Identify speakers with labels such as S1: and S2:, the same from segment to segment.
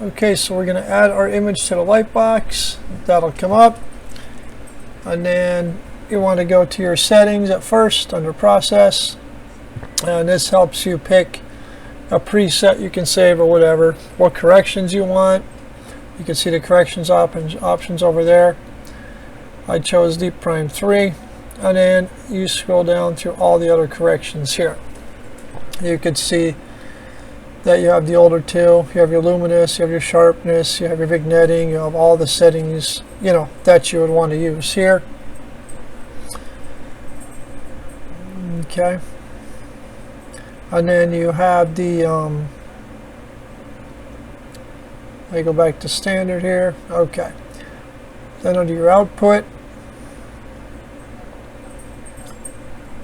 S1: Okay, so we're going to add our image to the light box. That'll come up. And then you want to go to your settings at first under process. And this helps you pick a preset you can save or whatever. What corrections you want. You can see the corrections options over there. I chose Deep Prime 3. And then you scroll down to all the other corrections here. You can see that you have the older two, you have your luminous, you have your sharpness, you have your vignetting, you have all the settings, you know, that you would want to use here. Okay. And then you have the, let me go back to standard here. Okay. Then under your output,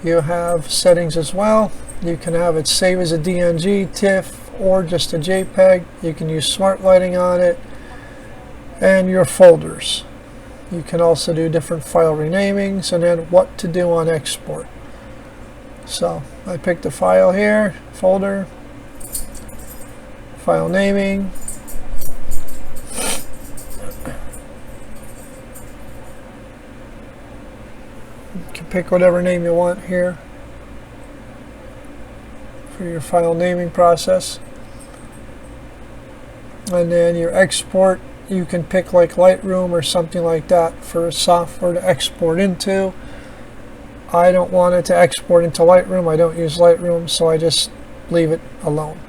S1: you have settings as well. You can have it save as a DNG, TIFF, or just a JPEG. You can use smart lighting on it, and your folders. You can also do different file renamings, and then what to do on export. So I picked a file here, folder, file naming. You can pick whatever name you want here for your file naming process. And then your export, you can pick like Lightroom or something like that for software to export into. I don't want it to export into Lightroom. I don't use Lightroom, so I just leave it alone.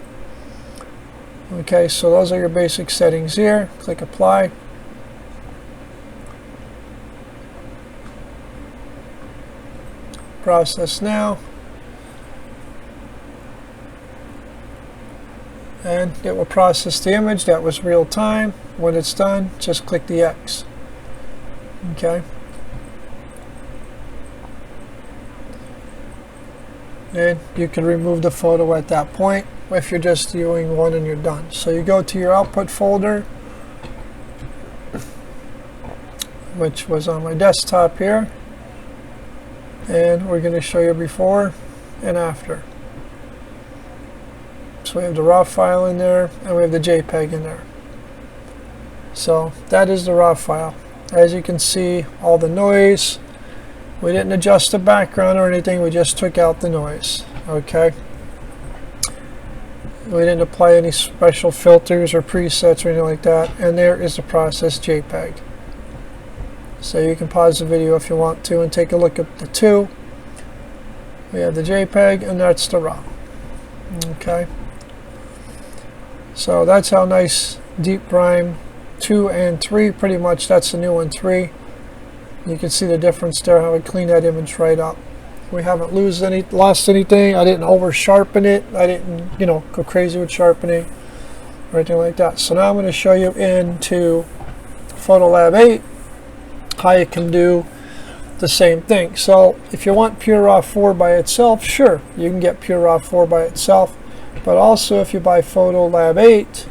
S1: Okay, so those are your basic settings here. Click apply. Process now. And it will process the image. That was real time. When it's done, just click the X. Okay. And you can remove the photo at that point if you're just doing one and you're done. So you go to your output folder, which was on my desktop here. And we're going to show you before and after. So we have the raw file in there, and we have the JPEG in there. So that is the raw file. As you can see, all the noise. We didn't adjust the background or anything, we just took out the noise. Okay. We didn't apply any special filters or presets or anything like that. And there is the processed JPEG. So you can pause the video if you want to and take a look at the two. We have the JPEG, and that's the raw. Okay. So that's how nice Deep Prime 2 and 3, pretty much that's the new one, 3. You can see the difference there, how I cleaned that image right up. We haven't lost anything. I didn't over sharpen it. I didn't, you know, go crazy with sharpening or anything like that. So now I'm going to show you into Photolab 8 how you can do the same thing. So if you want pureraw5 by itself, sure, you can get pureraw5 by itself. But also if you buy Photolab 8,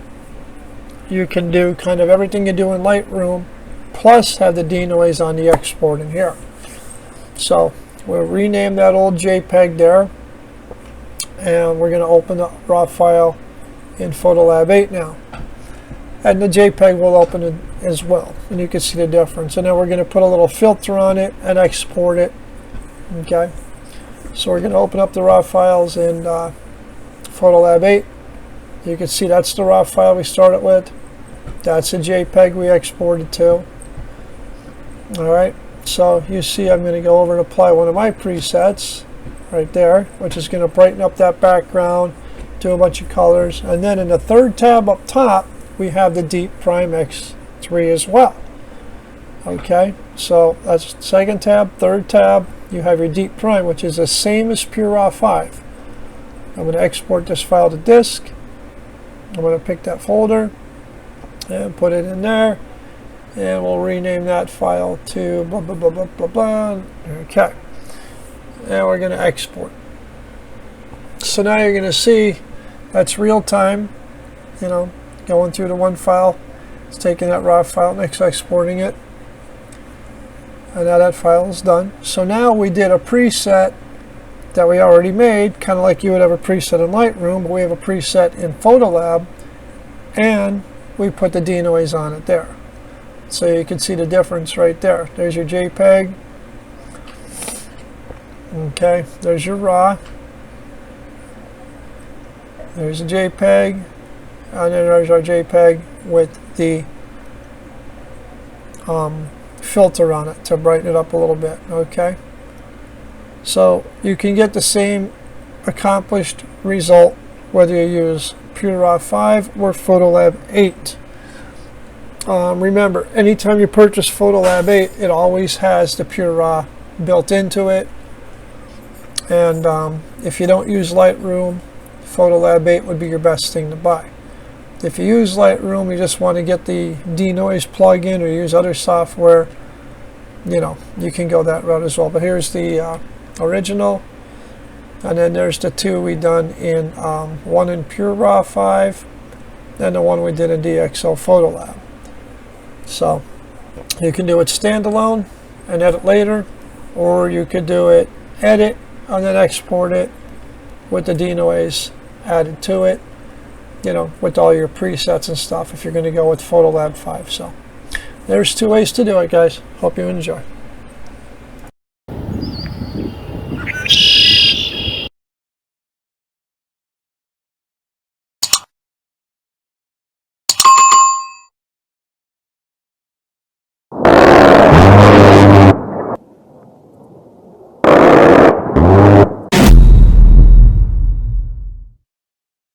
S1: you can do kind of everything you do in Lightroom, plus have the denoise on the export in here. So we'll rename that old JPEG there, and we're going to open the raw file in Photolab 8 now. And the JPEG will open it as well, and you can see the difference. And then we're going to put a little filter on it and export it. Okay, so we're going to open up the raw files in Photolab 8. You can see that's the raw file we started with. That's a JPEG we exported to. Alright, so you see I'm going to go over and apply one of my presets right there, which is going to brighten up that background, do a bunch of colors. And then in the third tab up top, we have the Deep Prime X3 as well. Okay, so that's the second tab. Third tab, you have your Deep Prime, which is the same as pureraw5. I'm going to export this file to disk. I'm going to pick that folder and put it in there, and we'll rename that file to blah blah blah blah blah blah. Okay, and we're going to export. So now you're going to see that's real time, you know, going through the one file. It's taking that raw file and exporting it, and now that file is done. So now we did a preset that we already made, kind of like you would have a preset in Lightroom, but we have a preset in Photolab, and we put the denoise on it there. So you can see the difference right there. There's your JPEG. Okay, there's your RAW. There's a JPEG, and then there's our JPEG with the filter on it to brighten it up a little bit. Okay, so you can get the same accomplished result whether you use pureraw5 or Photolab 8. Remember, anytime you purchase Photolab 8, it always has the pureraw built into it. And if you don't use Lightroom, Photolab 8 would be your best thing to buy. If you use Lightroom, you just want to get the denoise plugin or use other software, you know, you can go that route as well. But here's the original, and then there's the two we done in one in pureraw5 and the one we did in DXO Photolab. So you can do it standalone and edit later, or you could do it edit and then export it with the denoise added to it, you know, with all your presets and stuff if you're going to go with Photolab 5. So there's two ways to do it, guys. Hope you enjoy.